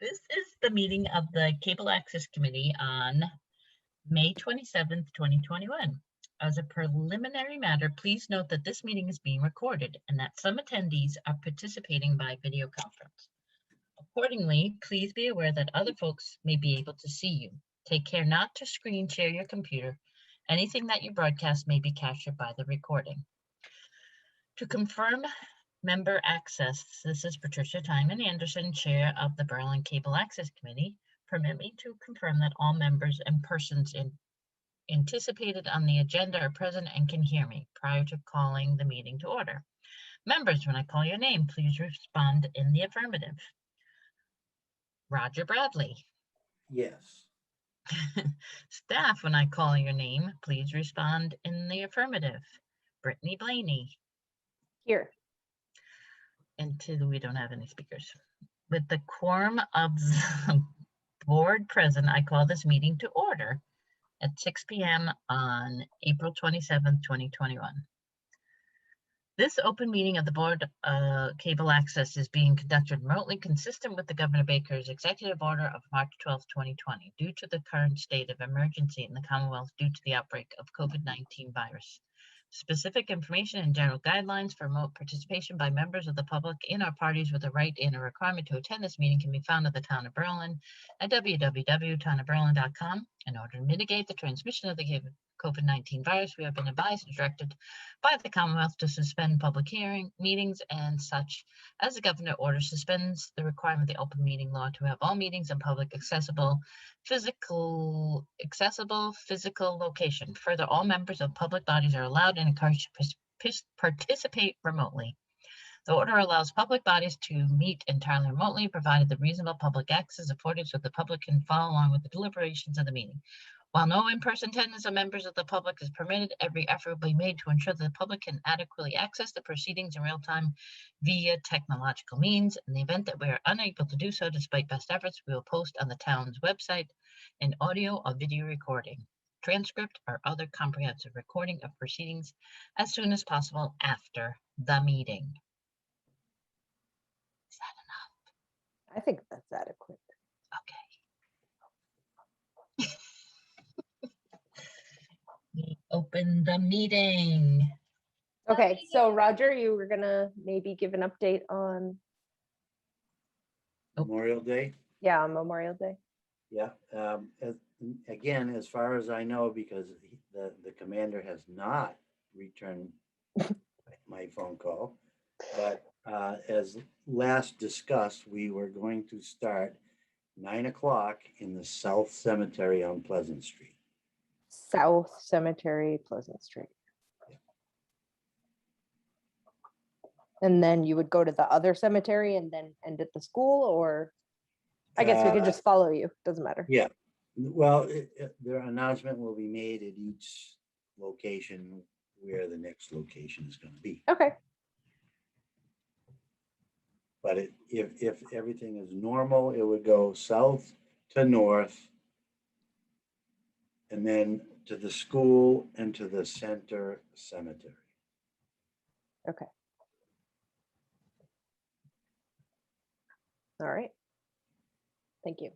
This is the meeting of the Cable Access Committee on May 27th, 2021. As a preliminary matter, please note that this meeting is being recorded and that some attendees are participating by video conference. Accordingly, please be aware that other folks may be able to see you. Take care not to screen share your computer. Anything that you broadcast may be captured by the recording. To confirm member access, this is Patricia Timon Anderson, Chair of the Berlin Cable Access Committee. Permit me to confirm that all members and persons anticipated on the agenda are present and can hear me prior to calling the meeting to order. Members, when I call your name, please respond in the affirmative. Roger Bradley. Yes. Staff, when I call your name, please respond in the affirmative. Brittany Blaney. Here. Until we don't have any speakers. With the quorum of the board present, I call this meeting to order at 6 p.m. on April 27th, 2021. This open meeting of the Board of Cable Access is being conducted remotely consistent with the Governor Baker's executive order of March 12, 2020, due to the current state of emergency in the Commonwealth due to the outbreak of COVID-19 virus. Specific information and general guidelines for remote participation by members of the public in our parties with a right and a requirement to attend this meeting can be found at the Town of Berlin at www.townofberlin.com. In order to mitigate the transmission of the COVID-19 virus, we have been advised and directed by the Commonwealth to suspend public hearing meetings and such as the governor order suspends the requirement of the open meeting law to have all meetings in public accessible physical location. Further, all members of public bodies are allowed and encouraged to participate remotely. The order allows public bodies to meet entirely remotely, provided the reasonable public access is afforded so the public can follow along with the deliberations of the meeting. While no in-person attendance of members of the public is permitted, every effort will be made to ensure that the public can adequately access the proceedings in real time via technological means. In the event that we are unable to do so, despite best efforts, we will post on the town's website an audio or video recording, transcript, or other comprehensive recording of proceedings as soon as possible after the meeting. Is that enough? I think that's adequate. Okay. We open the meeting. Okay, so Roger, you were gonna maybe give an update on, Memorial Day. yeah, on Memorial Day. Yeah. Again, as far as I know, because the commander has not returned my phone call, but as last discussed, we were going to start 9 o'clock in the South Cemetery on Pleasant Street. South Cemetery, Pleasant Street. Yeah. And then you would go to the other cemetery and then end at the school, or I guess we could just follow you. Doesn't matter. Yeah. Well, their announcement will be made at each location where the next location is going to be. Okay. But if everything is normal, it would go south to north, and then to the school and to the center cemetery. Okay. All right. Thank you.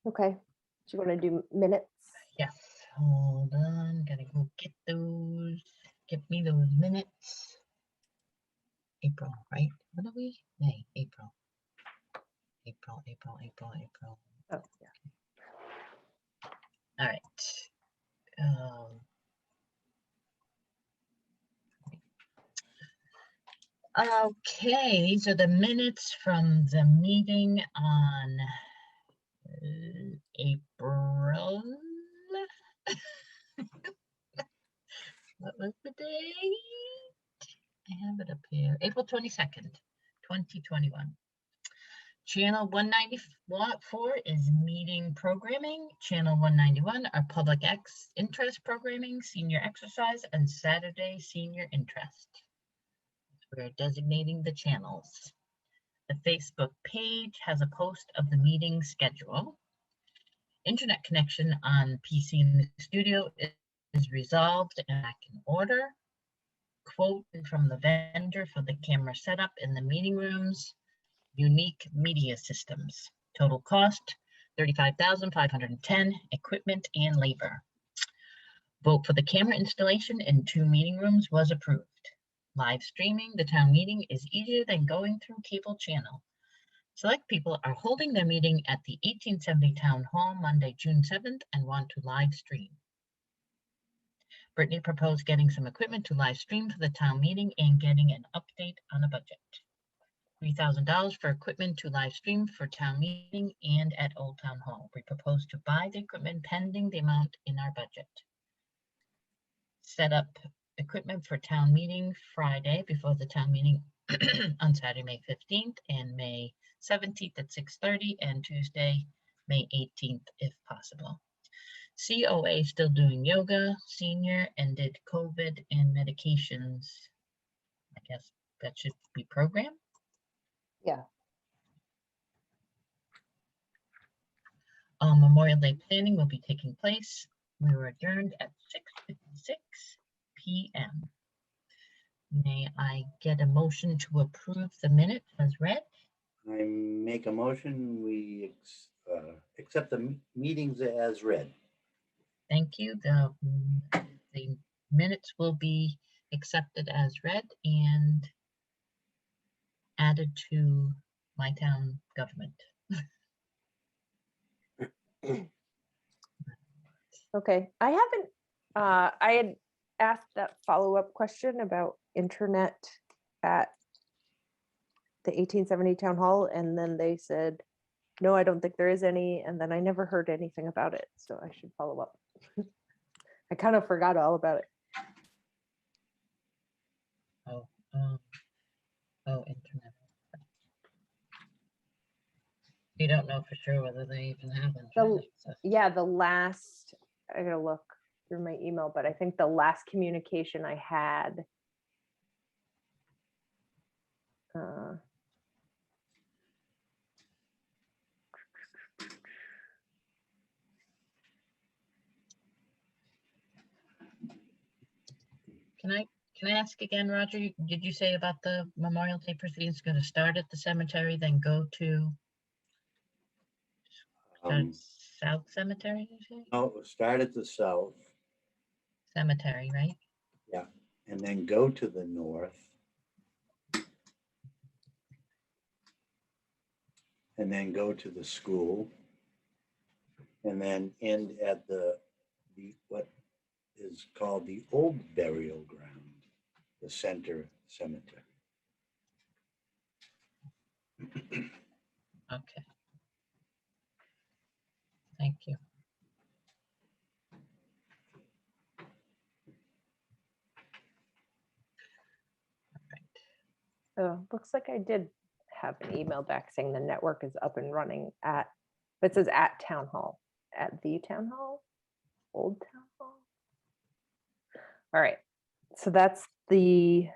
Okay. Do you want to do minutes? Yes, hold on, gotta go get those, get me those minutes. April, right? What are we? May, April. April. Oh, yeah. All right. Okay, these are the minutes from the meeting on April. What was the date? I have it up here. April 22nd, 2021. Channel 194 is meeting programming. Channel 191 are public interest programming, senior exercise, and Saturday senior interest. We're designating the channels. The Facebook page has a post of the meeting schedule. Internet connection on PC in the studio is resolved and back in order. quote from the vendor for the camera setup in the meeting rooms, Unique Media Systems. Total cost, $35,510, equipment and labor. Vote for the camera installation in 2 meeting rooms was approved. Live streaming the town meeting is easier than going through cable channel. Select people are holding their meeting at the 1870 Town Hall Monday, June 7th and want to live stream. Brittany proposed getting some equipment to live stream for the town meeting and getting an update on a budget. $3,000 for equipment to live stream for town meeting and at Old Town Hall. We propose to buy the equipment pending the amount in our budget. Set up equipment for town meeting Friday before the town meeting on Saturday, May 15th and May 17th at 6:30 and Tuesday, May 18th if possible. COA still doing yoga, senior, ended COVID and medications. I guess that should be programmed. Yeah. Memorial Day planning will be taking place. We were adjourned at 6:56 p.m. May I get a motion to approve the minutes as read? I make a motion, we accept the meetings as read. Thank you. The minutes will be accepted as read and added to my town government. Okay, I haven't, I had asked that follow-up question about internet at the 1870 Town Hall, and then they said, no, I don't think there is any, and then I never heard anything about it, so I should follow up. I kind of forgot all about it. Internet. You don't know for sure whether they even have internet access. Yeah, the last, I gotta look through my email, but I think the last communication I had, Can I ask again, Roger? Did you say about the Memorial Day proceedings going to start at the cemetery, then go to South Cemetery? You say? No, start at the south. Cemetery, right? Yeah, and then go to the north. And then go to the school. And then end at the what is called the old burial ground, the center cemetery. Okay. Thank you. oh, looks like I did have an email back saying the network is up and running at, but it says at Town Hall, at the Town Hall, Old Town Hall. All right, so that's the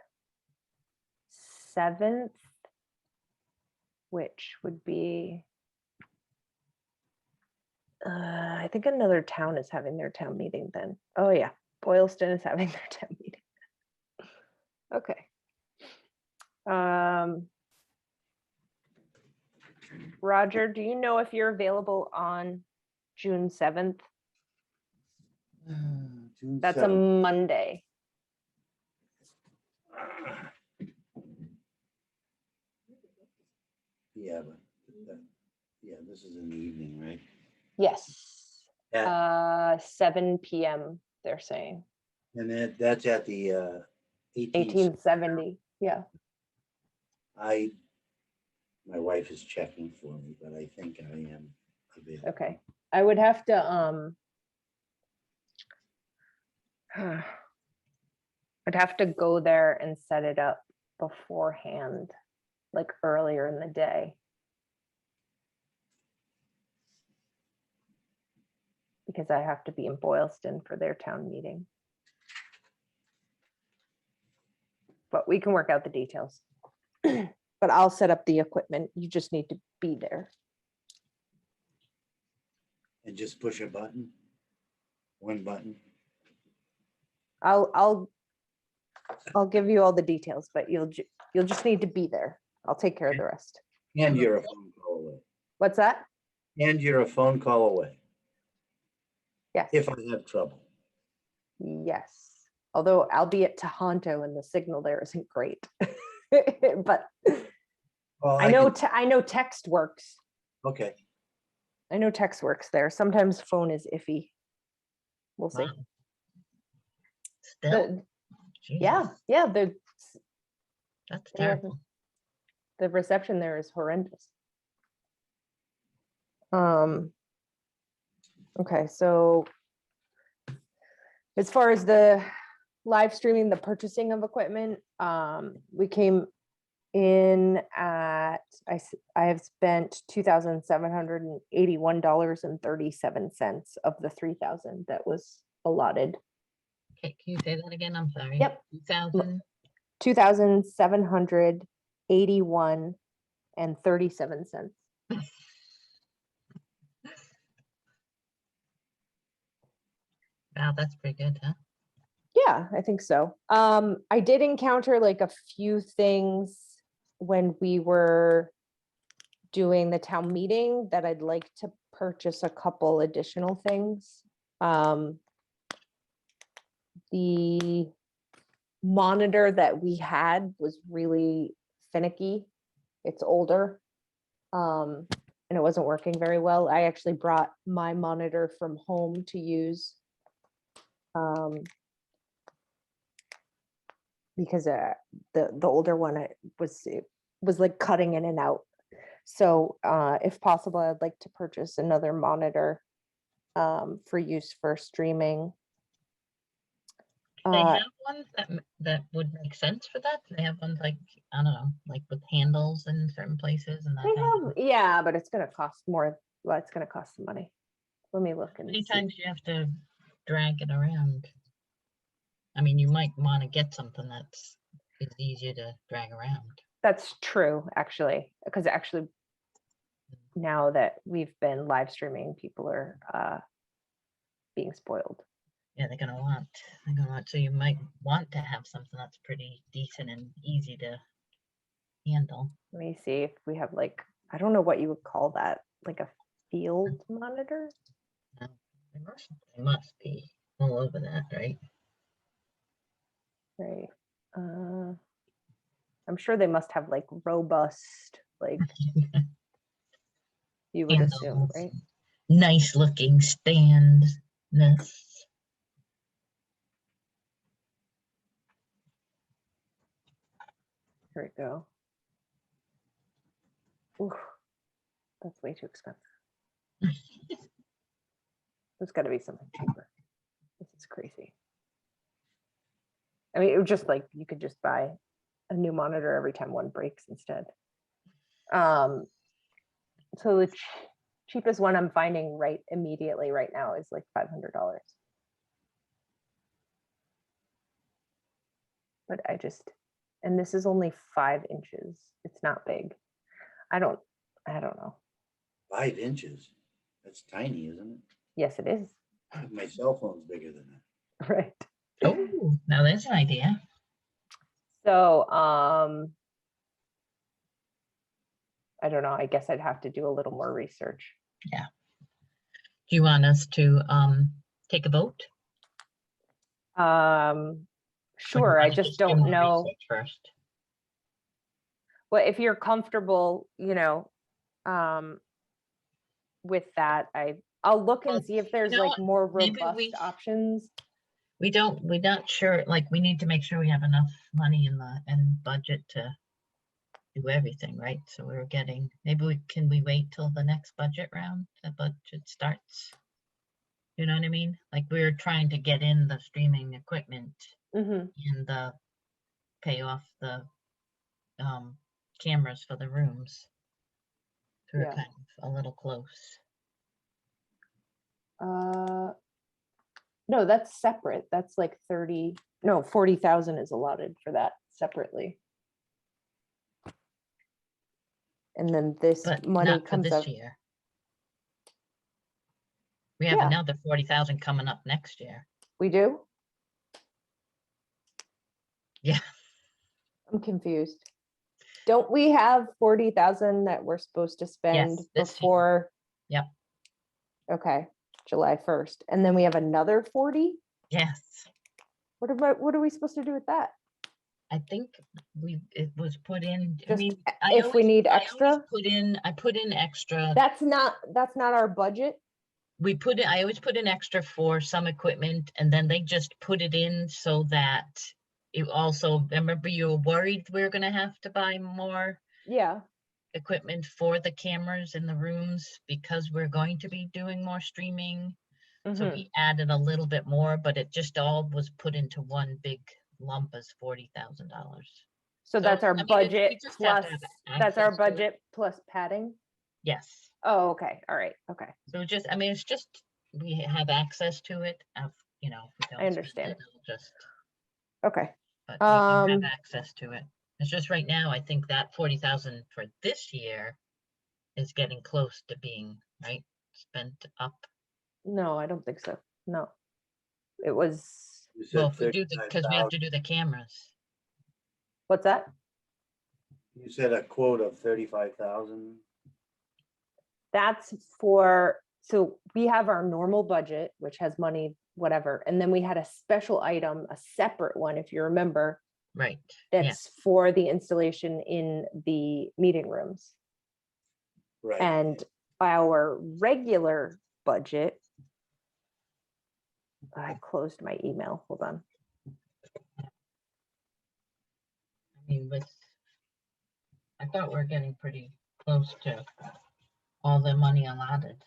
7th, which would be, I think another town is having their town meeting then. Oh yeah, Boylston is having their town meeting. Okay. Roger, do you know if you're available on June 7th? June That's a 7th. Monday. Yeah, but yeah, this is in the evening, right? Yes. At, 7 p.m. they're saying. and that's at the 1870. Yeah. My wife is checking for me, but I think I am available. Okay. I would have to I'd have to go there and set it up beforehand, like earlier in the day. Because I have to be in Boylston for their town meeting. But we can work out the details. But I'll set up the equipment. You just need to be there. And just push a button, one button. I'll I'll give you all the details, but you'll just need to be there. I'll take care of the rest. And you're a phone call away. What's that? And you're a phone call away Yes. if I have trouble. Yes. Although I'll be at Tohoto and the signal there isn't great. But Well, I know can- I know text works. Okay, I know text works there. Sometimes phone is iffy. We'll see. Wow. Still, The- yeah, Jesus, yeah, that's they have- terrible. the reception there is horrendous. Okay, so as far as the live streaming, the purchasing of equipment, we came in at, I have spent $2,781.37 of the 3,000 that was allotted. Okay, can you say that again? I'm sorry. Yep. 2000, 2,781.37. wow, that's pretty good, huh? Yeah, I think so. I did encounter like a few things when we were doing the town meeting that I'd like to purchase a couple additional things. The monitor that we had was really finicky. It's older. And it wasn't working very well. I actually brought my monitor from home to use. Because the older one, it was like cutting in and out. So if possible, I'd like to purchase another monitor for use for streaming. They have ones that would make sense for that. They have ones like, I don't know, like with handles in certain places and that. They kind of have, thing. yeah, but it's gonna cost more. Well, it's gonna cost some money. Let me look and Many see. times you have to drag it around. I mean, you might want to get something that's is easier to drag around. That's true, actually, because actually now that we've been live streaming, people are being spoiled. Yeah, they're gonna want. So you might want to have something that's pretty decent and easy to handle. Let me see if we have like, I don't know what you would call that, like a field monitor. They must be all over that, right? Right. I'm sure they must have like robust, like you would assume, Handles, right? nice looking standness. Here we go. Ooh, that's way too expensive. There's got to be something cheaper. This is crazy. I mean, it was just like you could just buy a new monitor every time one breaks instead. So the cheapest one I'm finding right immediately right now is like $500. But and this is only 5 inches. It's not big. I don't know. 5 inches. That's tiny, isn't Yes, it is. it? My cell phone's bigger than that. Right. Oh, now there's an idea. So, I don't know. I guess I'd have to do a little more research. Do you want us to take a vote? Or do you Sure. I wanna just do don't more know. research first. Well, if you're comfortable, with that, I'll look Well, and see if there's you know like more maybe robust options. We're not sure, like, we need to make sure we have enough money in the budget to do everything, right? So we're getting, can we wait till the next budget round, the budget starts? You know what I mean? Like, we're trying to get in the streaming equipment Mhm. and pay off the cameras for the rooms. So we're Yeah. kind of a little close. No, that's separate. That's like 40,000 is allotted for that separately. And then this But money not for comes this up. year. We have Yeah. another 40,000 coming up next year. We do? I'm confused. Don't we have 40,000 that we're supposed to spend Yes, this year. before? Yep. Okay, July 1st. And then we have another 40? Yes. What are we supposed to do with that? I think it was put in, I Just mean, if we need I always extra? I put in extra. That's not our budget. I always put in extra for some equipment, and then they just put it in so that it also, remember you were worried we were gonna have to buy more Yeah. equipment for the cameras in the rooms because we're going to be doing more streaming. So Mhm. he added a little bit more, but it just all was put into one big lump as $40,000. So that's our I mean, budget we just have plus, to have that's our access to it. budget plus padding? Yes. Oh, okay. All right. Okay. So just, I mean, it's just, we have access to it of, if we don't spend understand. it, it'll just, Okay. but we do have Um, access to it. It's just right now, I think that 40,000 for this year is getting close to being, right, spent up. no, I don't think so. No. It was, You Well, said if we do because we have 35,000. to do the cameras. what's that? You said a quote of 35,000. That's for, so we have our normal budget, which has money, whatever. And then we had a special item, a separate one, if you remember, Right, yeah, that's for the installation in the meeting rooms. Right. And our regular budget, I closed my email, hold on. I mean, I thought we're getting pretty close to all the money allotted.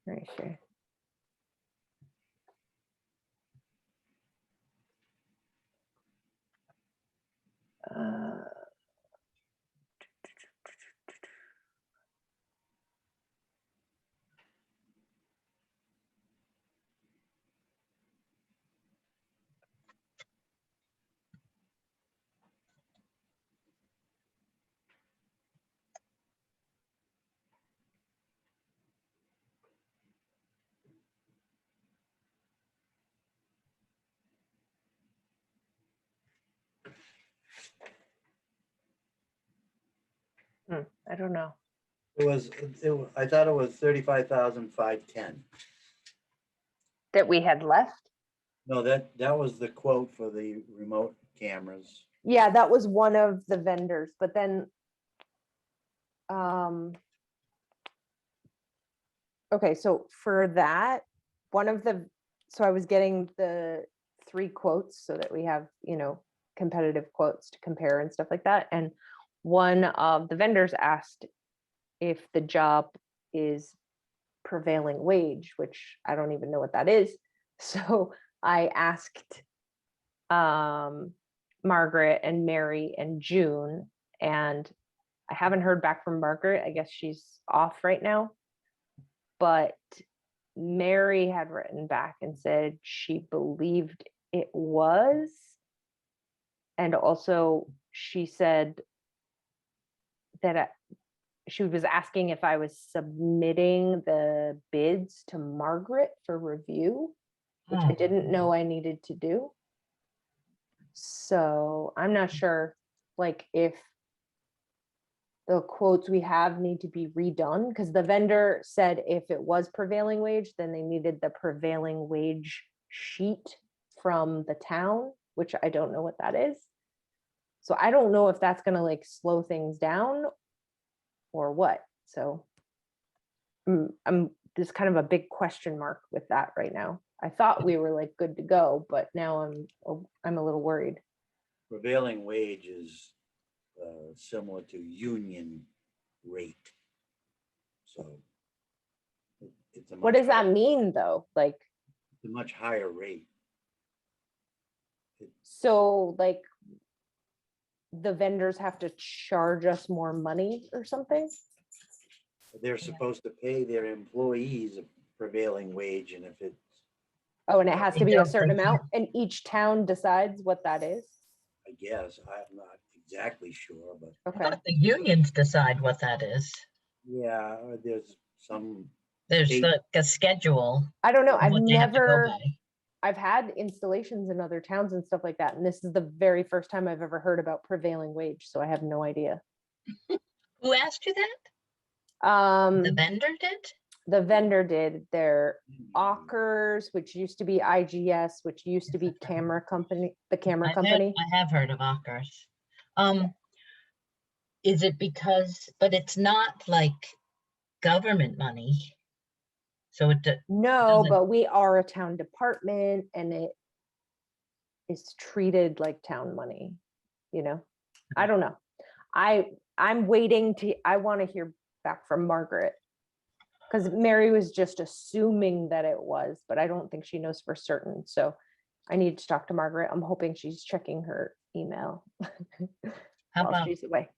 Right here. I don't know. I thought it was 35,510. That we had left? No, that was the quote for the remote cameras. Yeah, that was one of the vendors, but then, okay, so for that, so I was getting the 3 quotes so that we have, competitive quotes to compare and stuff like that. And one of the vendors asked if the job is prevailing wage, which I don't even know what that is. So I asked Margaret and Mary and June, and I haven't heard back from Margaret. I guess she's off right now. But Mary had written back and said she believed it was. And also she said that she was asking if I was submitting the bids to Margaret for review, which I didn't know I needed to do. So I'm not sure, like, if the quotes we have need to be redone, because the vendor said if it was prevailing wage, then they needed the prevailing wage sheet from the town, which I don't know what that is. So I don't know if that's gonna like slow things down or what. So I'm just kind of a big question mark with that right now. I thought we were like good to go, but now I'm a little worried. Prevailing wage is similar to union rate. So it's a What does that mean though? Like, it's a much higher rate. so like the vendors have to charge us more money or something? They're supposed to pay their employees a prevailing wage, and if it's, Oh, and it has to They be a don't certain think- amount, and each town decides what that is? I guess, I'm not exactly sure, but Okay, The unions decide what that is. yeah, there's some There's Eight- like a schedule I don't know. of what they have to go by. I've had installations in other towns and stuff like that. And this is the very first time I've ever heard about prevailing wage. So I have no idea. Who asked you that? The vendor did? The vendor did their Ockers, which used to be IGS, which used to be camera company, the camera company. I have heard of Ockers. Is it because, but it's not like government money. So No, doesn't- but we are a town department and it is treated like town money, you know? I don't know. I'm waiting I want to hear back from Margaret. Because Mary was just assuming that it was, but I don't think she knows for certain. So I need to talk to Margaret. I'm hoping she's checking her email how while about, she's away.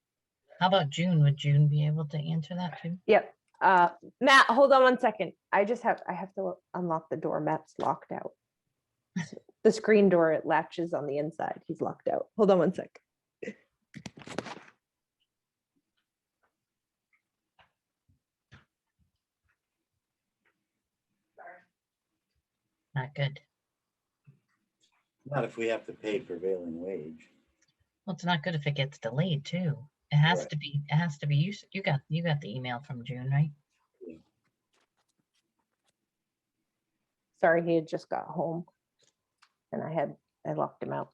how about June? Would June be able to answer that too? Yep. Matt, hold on 1 second. I have to unlock the door. Matt's locked out. The screen door, it latches on the inside. He's locked out. Hold on 1 sec. Not good. Not if we have to pay prevailing wage. Well, it's not good if it gets delayed too. It has Right. to be, you got the email from June, right? Sorry, he had just got home and I locked him out.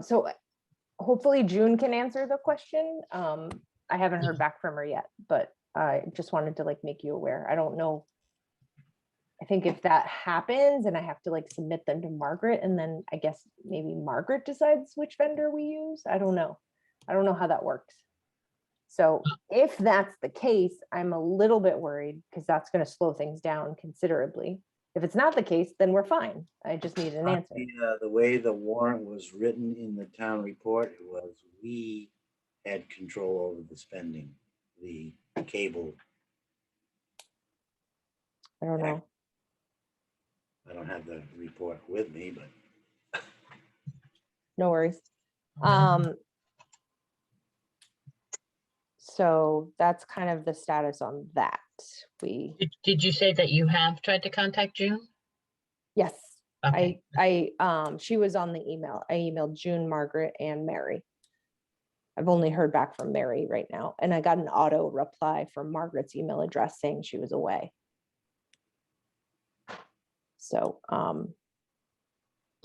So hopefully June can answer the question. I haven't heard back from her yet, but I just wanted to like make you aware. I don't know. I think if that happens and I have to like submit them to Margaret and then I guess maybe Margaret decides which vendor we use. I don't know. I don't know how that works. So if that's the case, I'm a little bit worried because that's going to slow things down considerably. If it's not the case, then we're fine. I just need an answer. The way the warrant was written in the town report, it was we had control over the spending, the cable. I don't know. I don't have the report with me, but No worries. Um, So that's kind of the status on that. Did you say that you have tried to contact June? Yes, Okay. she was on the email. I emailed June, Margaret, and Mary. I've only heard back from Mary right now, and I got an auto reply from Margaret's email address saying she was away. So I'll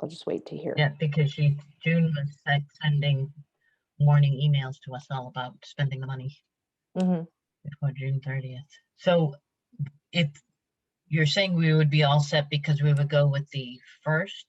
just wait to hear. Yeah, because June was sending warning emails to us all about spending the money Mhm. before June 30th. So if you're saying we would be all set because we would go with the first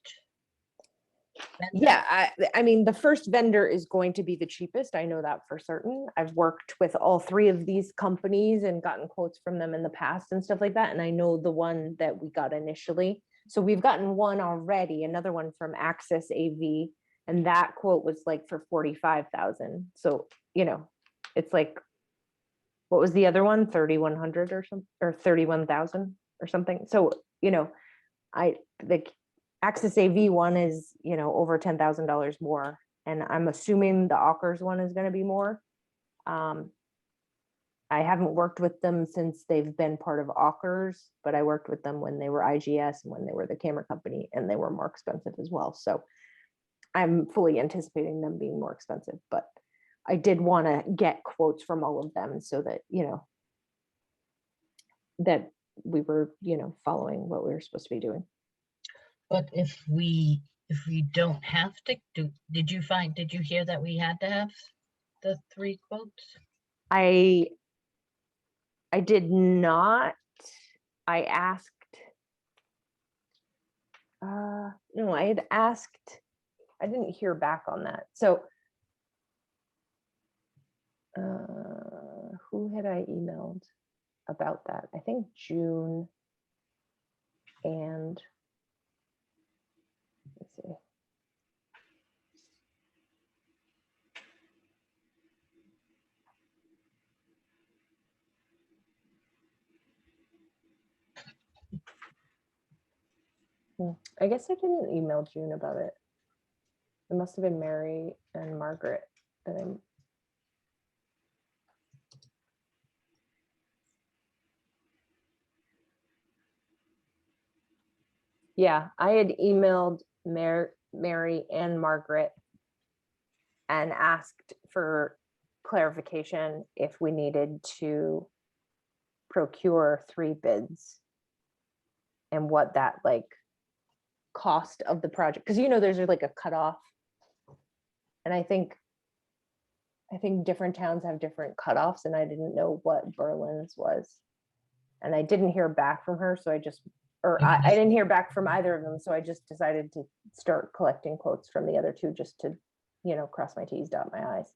vendor? Yeah, I mean, the first vendor is going to be the cheapest. I know that for certain. I've worked with all three of these companies and gotten quotes from them in the past and stuff like that. And I know the one that we got initially. So we've gotten one already, another one from Access AV, and that quote was like for 45,000. So, you know, it's like, what was the other one? 3,100 or something, or 31,000 or something. So, you know, the Access AV one is, you know, over $10,000 more. And I'm assuming the Ockers one is going to be more. I haven't worked with them since they've been part of Ockers, but I worked with them when they were IGS and when they were the camera company, and they were more expensive as well. So I'm fully anticipating them being more expensive, but I did want to get quotes from all of them so that, you know, that we were, you know, following what we were supposed to be doing. But if we don't have to do, did you hear that we had to have the 3 quotes? I did not. I asked, no, I had asked, I didn't hear back on that. So who had I emailed about that? I think June and let's see. I guess I didn't email June about it. It must have been Mary and Margaret that Yeah, I had emailed Mary and Margaret and asked for clarification if we needed to procure 3 bids and what that like cost of the project, because there's like a cutoff. And I think different towns have different cutoffs, and I didn't know what Berlin's was. And I didn't hear back from her, so I didn't hear back from either of them, so I just decided to start collecting quotes from the other 2 just to, cross my T's, dot my I's.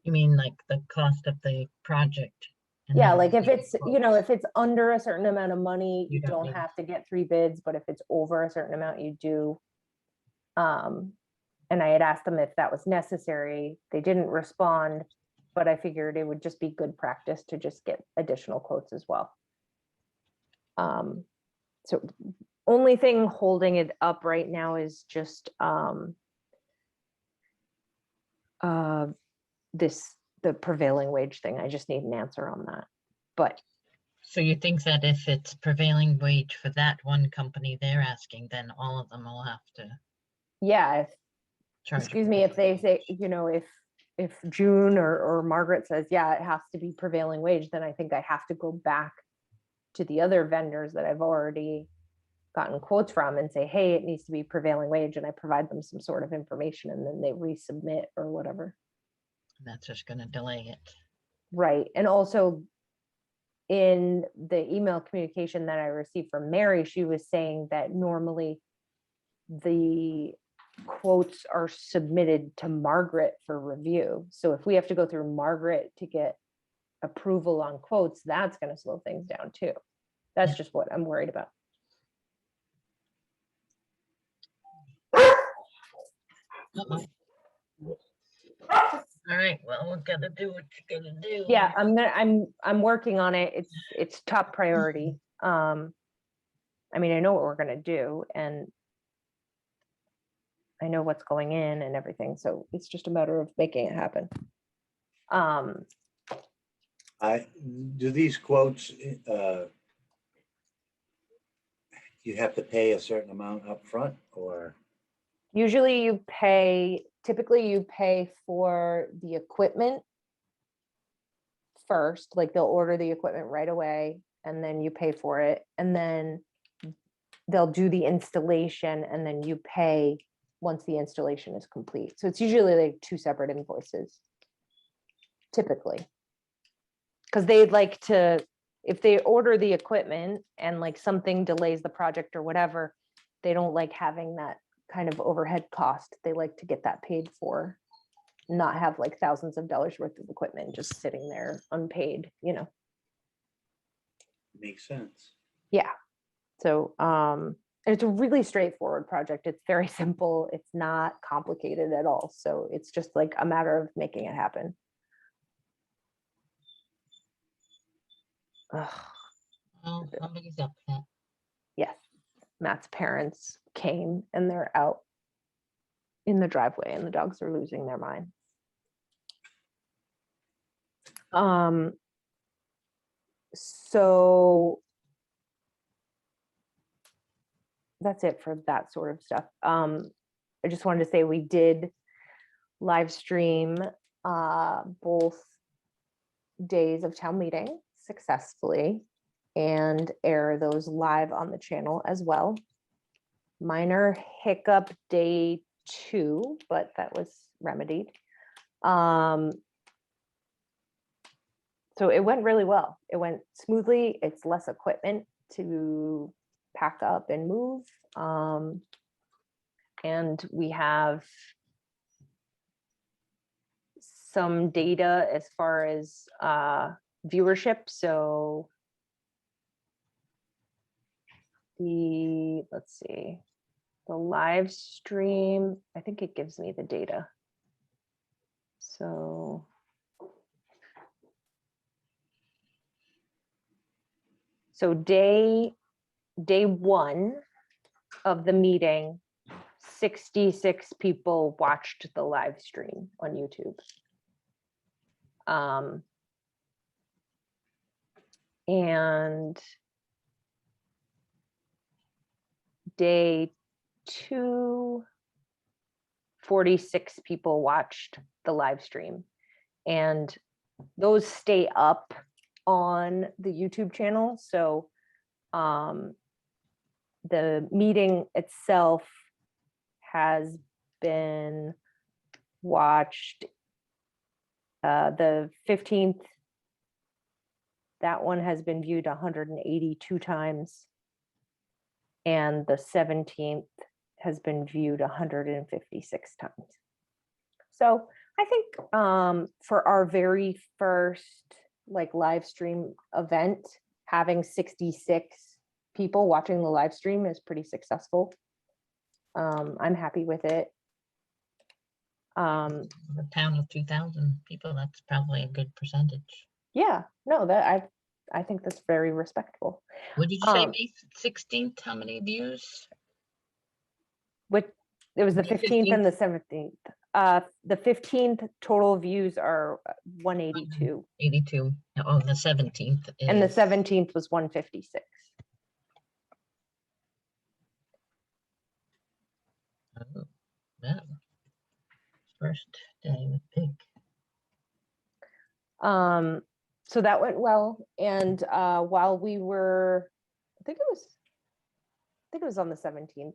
You mean like the cost of the project? and Yeah, then like if the it's, quotes? if it's under a certain amount of money, You you don't don't need- have to get 3 bids, but if it's over a certain amount, you do. And I had asked them if that was necessary. They didn't respond, but I figured it would just be good practice to just get additional quotes as well. So only thing holding it up right now is just the prevailing wage thing. I just need an answer on that. But So you think that if it's prevailing wage for that one company they're asking, then all of them will have to yeah, charge? excuse me, if they say, if June or Margaret says, yeah, it has to be prevailing wage, then I think I have to go back to the other vendors that I've already gotten quotes from and say, hey, it needs to be prevailing wage, and I provide them some sort of information, and then they resubmit or whatever. That's just going to delay it. Right. And also in the email communication that I received from Mary, she was saying that normally the quotes are submitted to Margaret for review. So if we have to go through Margaret to get approval on quotes, that's going to slow things down too. That's just what I'm worried about. Uh-oh. All right, well, we're gonna do what you're gonna do. Yeah, I'm working on it. It's top priority. I mean, I know what we're gonna do, and I know what's going in and everything, so it's just a matter of making it happen. Do these quotes, you have to pay a certain amount up front, or? Usually typically you pay for the equipment first, like they'll order the equipment right away and then you pay for it. And then they'll do the installation and then you pay once the installation is complete. So it's usually like 2 separate invoices, typically. Because they'd like to, if they order the equipment and like something delays the project or whatever, they don't like having that kind of overhead cost. They like to get that paid for, not have like thousands of dollars worth of equipment just sitting there unpaid, Makes sense. Yeah. So it's a really straightforward project. It's very simple. It's not complicated at all. So it's just like a matter of making it happen. Ugh, Oh, somebody's upset. yes. Matt's parents came and they're out in the driveway and the dogs are losing their mind. So that's it for that sort of stuff. I just wanted to say we did live stream both days of town meeting successfully and air those live on the channel as well. Minor hiccup day 2, but that was remedied. So it went really well. It went smoothly. It's less equipment to pack up and move. And we have some data as far as viewership. So let's see, the live stream, I think it gives me the data. So day 1 of the meeting, 66 people watched the live stream on YouTube. And day 2, 46 people watched the live stream. And those stay up on the YouTube channel. So the meeting itself has been watched. The 15th, that one has been viewed 182 times. And the 17th has been viewed 156 times. So I think for our very first like live stream event, having 66 people watching the live stream is pretty successful. I'm happy with it. A town of 2,000 people, that's probably a good percentage. Yeah, no, that I think that's very respectable. What did you say, May 16th? How many views? It was the May 15th and the 17th. The 15th total views are 182, 82. Oh, the 17th is. and the 17th was 156. Oh, yeah. First day with pig. So that went well. And while we were, I think it was on the 17th,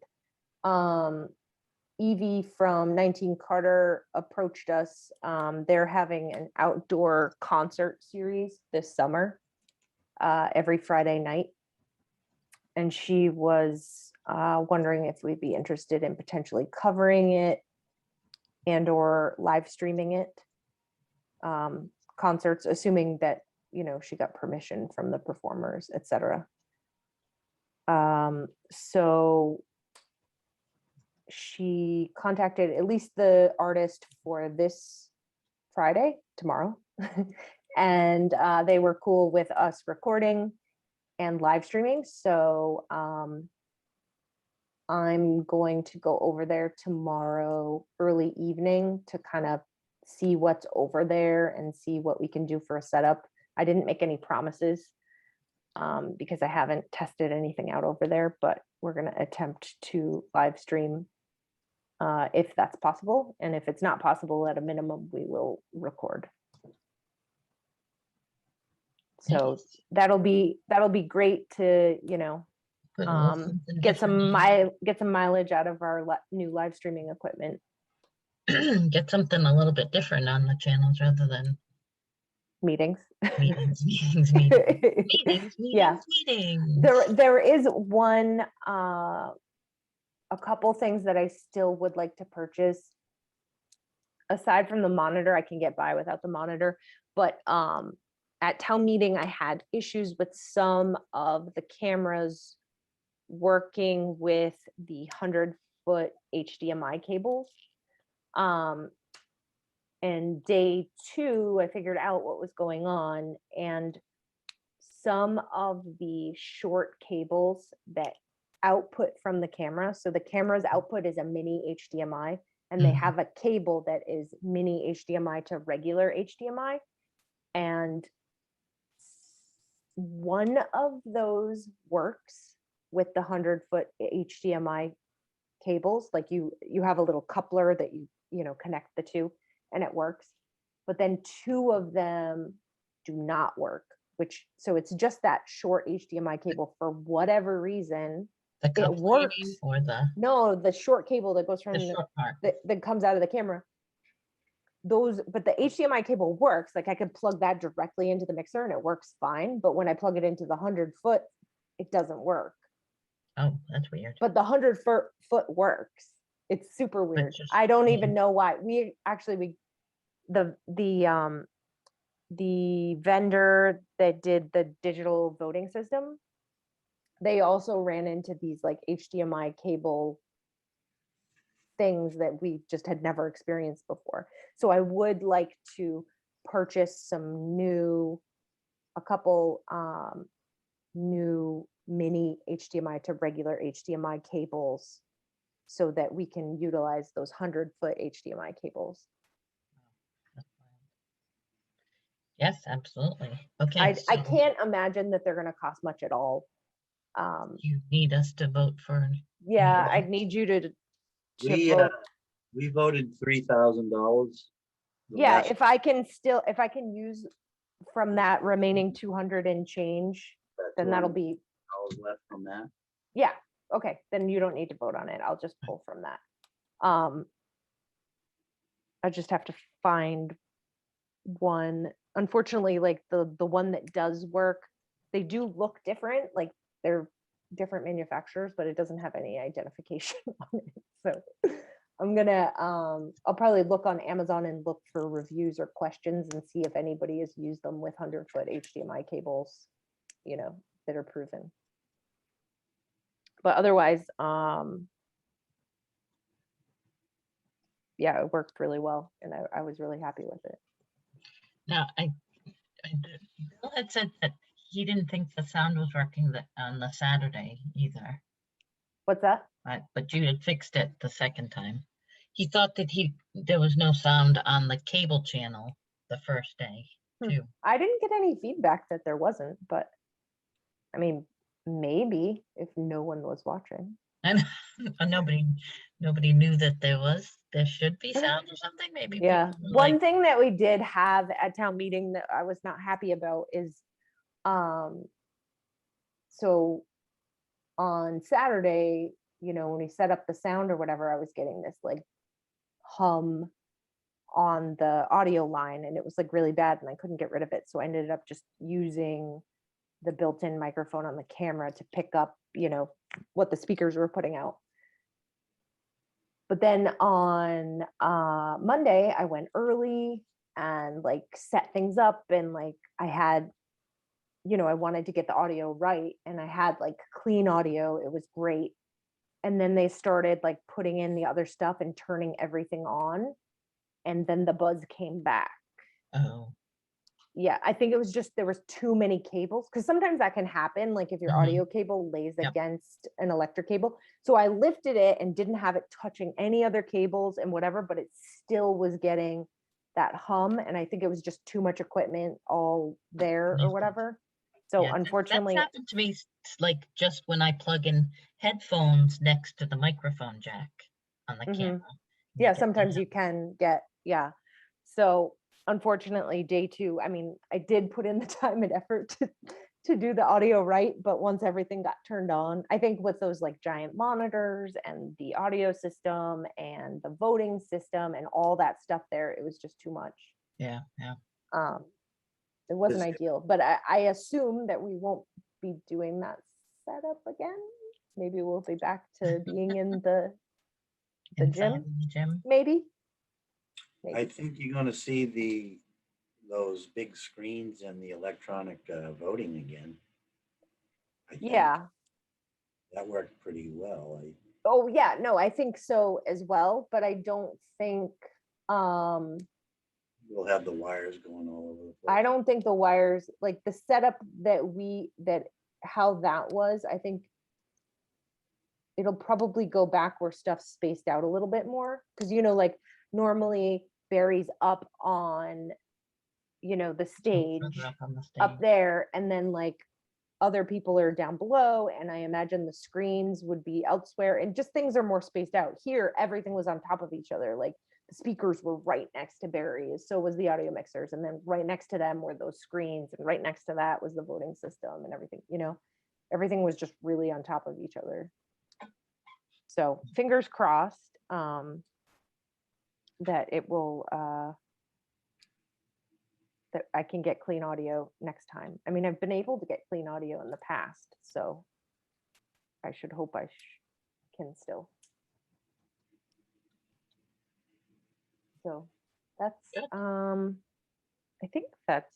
Evie from 19 Carter approached us. They're having an outdoor concert series this summer, every Friday night. And she was wondering if we'd be interested in potentially covering it and or live streaming it. Concerts, assuming that, you know, she got permission from the performers, etc. So she contacted at least the artist for this Friday, tomorrow, and they were cool with us recording and live streaming. So I'm going to go over there tomorrow early evening to kind of see what's over there and see what we can do for a setup. I didn't make any promises because I haven't tested anything out over there, but we're going to attempt to live stream if that's possible. And if it's not possible, at a minimum, we will record. So Nice. that'll be great to, you know, Put a little something get some different mileage out of our new live streaming equipment. in. Get something a little bit different on the channels rather than Meetings. meetings. Yeah. There is one, a couple things that I still would like to purchase. Aside from the monitor, I can get by without the monitor, but at town meeting, I had issues with some of the cameras working with the 100-foot HDMI cables. And day 2, I figured out what was going on, and some of the short cables that output from the camera. So the camera's output is a mini HDMI, and they Mhm. have a cable that is mini HDMI to regular HDMI. And one of those works with the 100-foot HDMI cables. Like you have a little coupler that you know connect the two, and it works. But then 2 of them do not work. So it's just that short HDMI cable for whatever reason. The It cup works. lighting or the No, the short cable that goes from short part. that comes out of the camera. But the HDMI cable works. Like I could plug that directly into the mixer and it works fine. But when I plug it into the 100-foot, it doesn't work. Oh, that's weird. But the 100-foot works. It's super weird. just- I don't yeah. even know why. The vendor that did the digital voting system, they also ran into these like HDMI cable things that we just had never experienced before. So I would like to purchase a couple new mini HDMI to regular HDMI cables so that we can utilize those 100-foot HDMI cables. Yes, absolutely. Okay. I so- can't imagine that they're going to cost much at all. You need us to vote for. Yeah, new I'd ones? need you to We, vote. we voted $3,000. Yeah, if I can use from that remaining 200 and change, then that'll be, Left from that. yeah, okay, then you don't need to vote on it. I'll just pull from that. I just have to find one. Unfortunately, like the one that does work, they do look different, like they're different manufacturers, but it doesn't have any identification on it. So I'm gonna I'll probably look on Amazon and look for reviews or questions and see if anybody has used them with 100-foot HDMI cables, you know, that are proven. But otherwise, yeah, it worked really well, and I was really happy with it. Now, Bill had said that he didn't think the sound was working on the Saturday either, What's that? but you had fixed it the second time. He thought that there was no sound on the cable channel the first day too. I didn't get any feedback that there wasn't, but I mean, maybe if no one was watching. And nobody knew that there should be sound or something. Maybe Yeah. people were One like, thing that we did have at town meeting that I was not happy about is, so on Saturday, you know, when we set up the sound or whatever, I was getting this like hum on the audio line and it was like really bad and I couldn't get rid of it. So I ended up just using the built-in microphone on the camera to pick up, you know, what the speakers were putting out. But then on Monday, I went early and like set things up and like I had, you know, I wanted to get the audio right and I had like clean audio. It was great. And then they started like putting in the other stuff and turning everything on. And then the buzz came back. oh, Yeah, I think it was just there was too many cables because sometimes that can happen. Like if your Mhm. audio cable lays Yep. against an electric cable. So I lifted it and didn't have it touching any other cables and whatever, but it still was getting that hum. And I think it was just too much equipment all there or Mhm. whatever. So Yeah, that's unfortunately, happened to me like just when I plug in headphones next to the microphone jack on the Mhm. camera. yeah, You get sometimes that. you can get, yeah. So unfortunately, day two, I mean, I did put in the time and effort to do the audio right, but once everything got turned on, I think with those like giant monitors and the audio system and the voting system and all that stuff there, it was just too much. Yeah, yeah. It wasn't This- ideal, but I assume that we won't be doing that setup again. Maybe we'll be back to being in the Inside gym, of the gym. maybe. I think you're gonna see those big screens and the electronic voting again. I think Yeah. that worked pretty well. Oh yeah, no, I think so as well, but I don't think We'll have the wires going all over the place. I don't think the wires, like the setup that how that was, I think it'll probably go back where stuff's spaced out a little bit more. Cause you know, like normally Barry's up on, you know, the stage Further up on the up stage. there, and then like other people are down below, and I imagine the screens would be elsewhere, and just things are more spaced out. Here, everything was on top of each other. Like the speakers were right next to Barry's, so was the audio mixers, and then right next to them were those screens, and right next to that was the voting system and everything. You know, everything was just really on top of each other. So fingers crossed that it will. That I can get clean audio next time. I mean, I've been able to get clean audio in the past, so I should hope I can still. So that's, Good. I think that's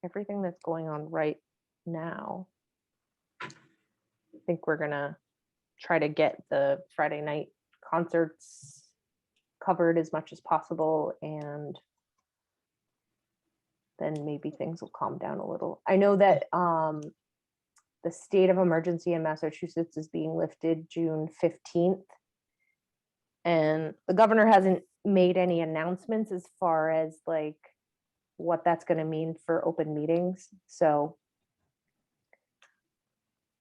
everything that's going on right now. I think we're gonna try to get the Friday night concerts covered as much as possible, and then maybe things will calm down a little. I know that the state of emergency in Massachusetts is being lifted June 15th. And the governor hasn't made any announcements as far as like what that's going to mean for open meetings. So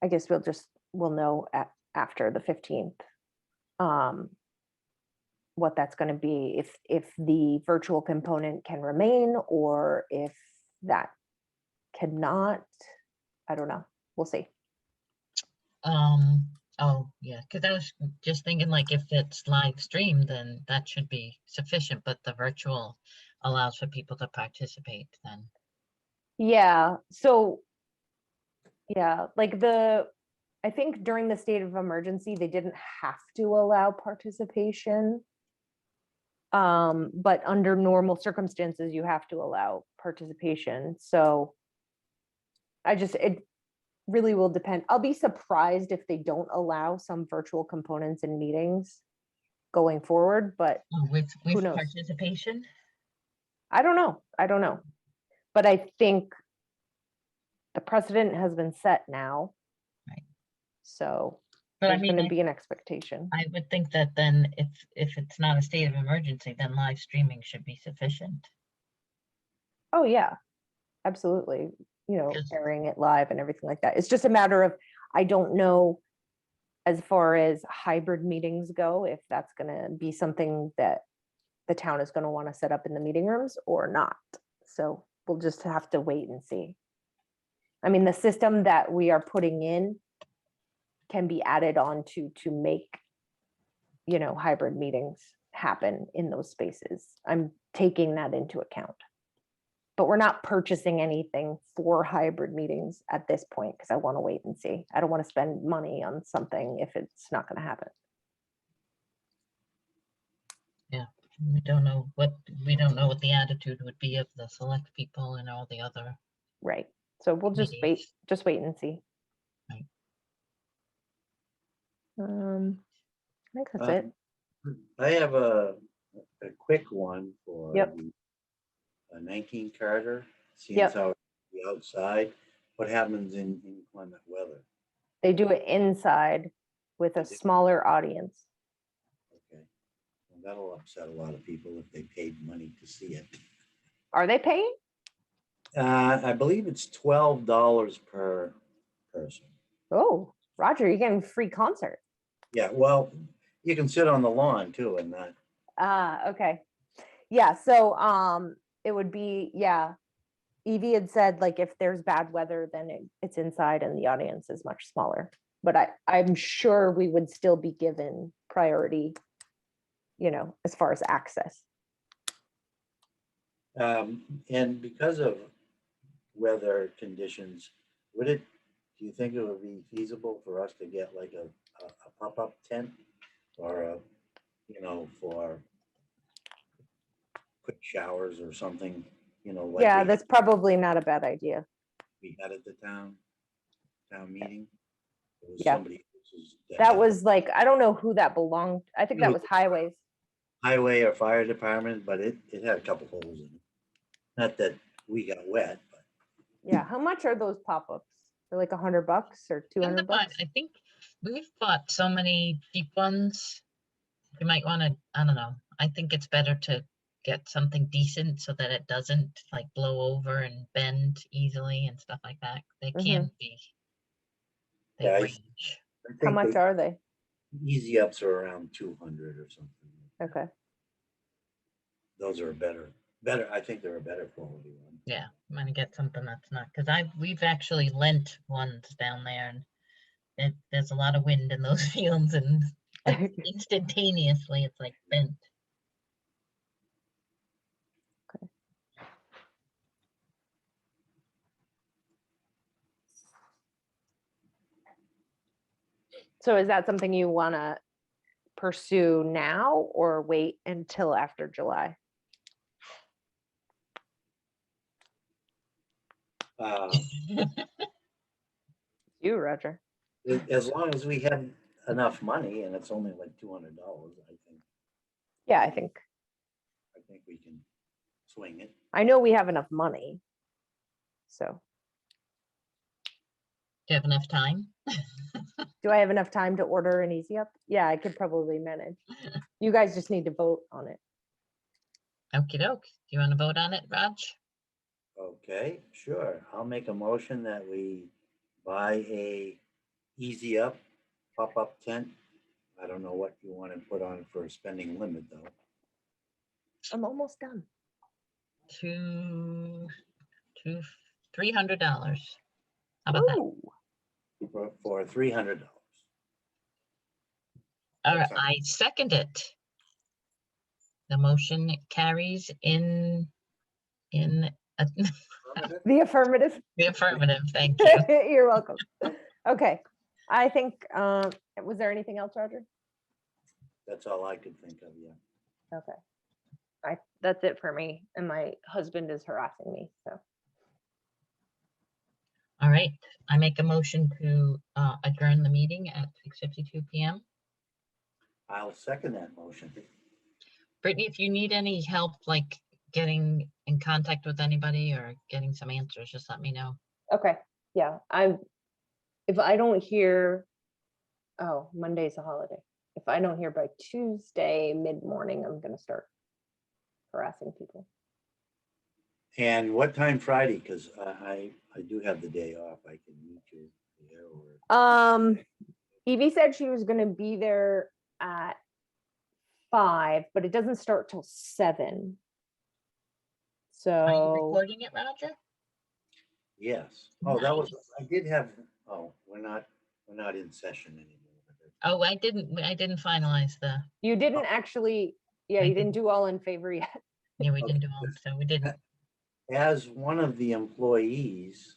I guess we'll know after the 15th. What that's going to be, if the virtual component can remain or if that cannot. I don't know. We'll see. Oh, yeah, because I was just thinking like if it's live streamed, then that should be sufficient, but the virtual allows for people to participate then. Yeah. So, yeah, like I think during the state of emergency, they didn't have to allow participation. But under normal circumstances, you have to allow participation. So it really will depend. I'll be surprised if they don't allow some virtual components in meetings going forward, but Oh, with knows? participation? I don't know. But I think the precedent has been set now. Right. So But I there's going mean, to be an expectation. I would think that then if it's not a state of emergency, then live streaming should be sufficient. Oh, yeah, absolutely. Because- Airing it live and everything like that. It's just a matter of, I don't know as far as hybrid meetings go, if that's going to be something that the town is going to want to set up in the meeting rooms or not. So we'll just have to wait and see. I mean, the system that we are putting in can be added on to make, hybrid meetings happen in those spaces. I'm taking that into account. But we're not purchasing anything for hybrid meetings at this point because I want to wait and see. I don't want to spend money on something if it's not going to happen. Yeah, we don't know what the attitude would be of the select people and all the other. Right. So we'll just wait and see. Right. I think that's it. I have a quick one for Yep. the 19 Carter, seeing Yep. how the outside, what happens in inclement weather? They do it inside with a smaller audience. Okay, well, that'll upset a lot of people if they paid money to see it. Are they paying? I believe it's $12 per person. Oh, Roger, you're getting free concert. Yeah, well, you can sit on the lawn too and not. Okay. Yeah, so it would be, yeah. Evie had said like if there's bad weather, then it's inside and the audience is much smaller. But I'm sure we would still be given priority, as far as access. And because of weather conditions, do you think it would be feasible for us to get like a pop-up tent or for quick showers or something, like Yeah, that's probably not a bad idea. we had at the town meeting? It was Yeah. somebody else's That was like, I don't know who that belonged. I think It that was- was highways. highway or fire department, but it had a couple holes in it. Not that we got wet, but Yeah, how much are those pop-ups? They're like $100 or And 200 bucks? I think we've bought so many cheap ones. You might want to, I don't know. I think it's better to get something decent so that it doesn't like blow over and bend easily and stuff like that. They can be. They Yeah, I range. I How think much are they? easy ups are around 200 or something. Okay. Those are better. I think they're a better quality one. Yeah, I'm gonna get something that's not because we've actually lent ones down there and there's a lot of wind in those fields and instantaneously it's like bent. So is that something you want to pursue now or wait until after July? You, Roger. As long as we have enough money and it's only like $200, Yeah, I think we can swing it. I know we have enough money. So Do you have enough time? do I have enough time to order an easy up? Yeah, I could probably manage. You guys just need to vote on it. Okie doke. Do you want to vote on it, Raj? Okay, sure. I'll make a motion that we buy a easy up, pop-up tent. I don't know what you want to put on for a spending limit, though. I'm almost done. $300. How about that? Ooh, For $300. All right, That's not- I second it. The motion carries in the affirmative. the affirmative. Thank you. You're welcome. Okay. I think, was there anything else, Roger? That's all I could think of, yeah. Okay. That's it for me. And my husband is harassing me, so. All right, I make a motion to adjourn the meeting at 6:52 PM. I'll second that motion. Brittany, if you need any help, like getting in contact with anybody or getting some answers, just let me know. Okay, yeah, if I don't hear, oh, Monday's a holiday. If I don't hear by Tuesday, mid-morning, I'm gonna start harassing people. And what time Friday? Because I do have the day off. I can meet you there or. Evie said she was gonna be there at 5, but it doesn't start till 7. Are you So, recording it, Roger? Yes. Oh, that was, I did have, oh, we're not in session anymore. Oh, I didn't finalize the, you didn't actually, yeah, I you didn't do all in favor yet. yeah, we didn't Okay. do all, so we didn't. As one of the employees,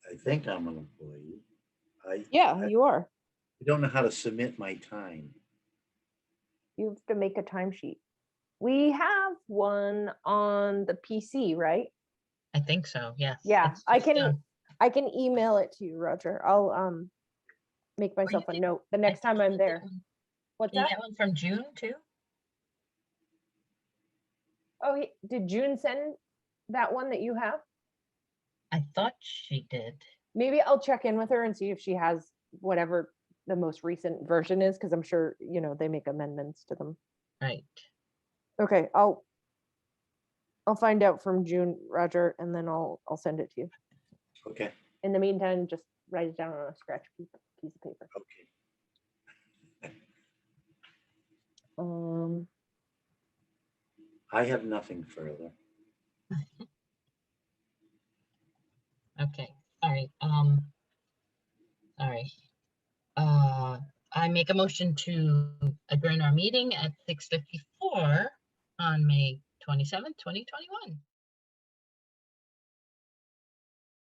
I think I'm an employee. I You are. don't know how to submit my time. You have to make a timesheet. We have one on the PC, right? I think so, yes. Yeah, It's I just, can, I can email it to you, Roger. I'll make myself a did- note the I next time thought I'm you there. did one- What's Did you that? get one from June too? Oh, did June send that one that you have? I thought she did. Maybe I'll check in with her and see if she has whatever the most recent version is, because I'm sure, they make amendments to them. Right. Okay, I'll find out from June, Roger, and then I'll send it to you. Okay, In the meantime, just write it down on a scratch piece of paper. okay. I have nothing further. Okay, all right, all right. I make a motion to adjourn our meeting at 6:54 on May 27th, 2021.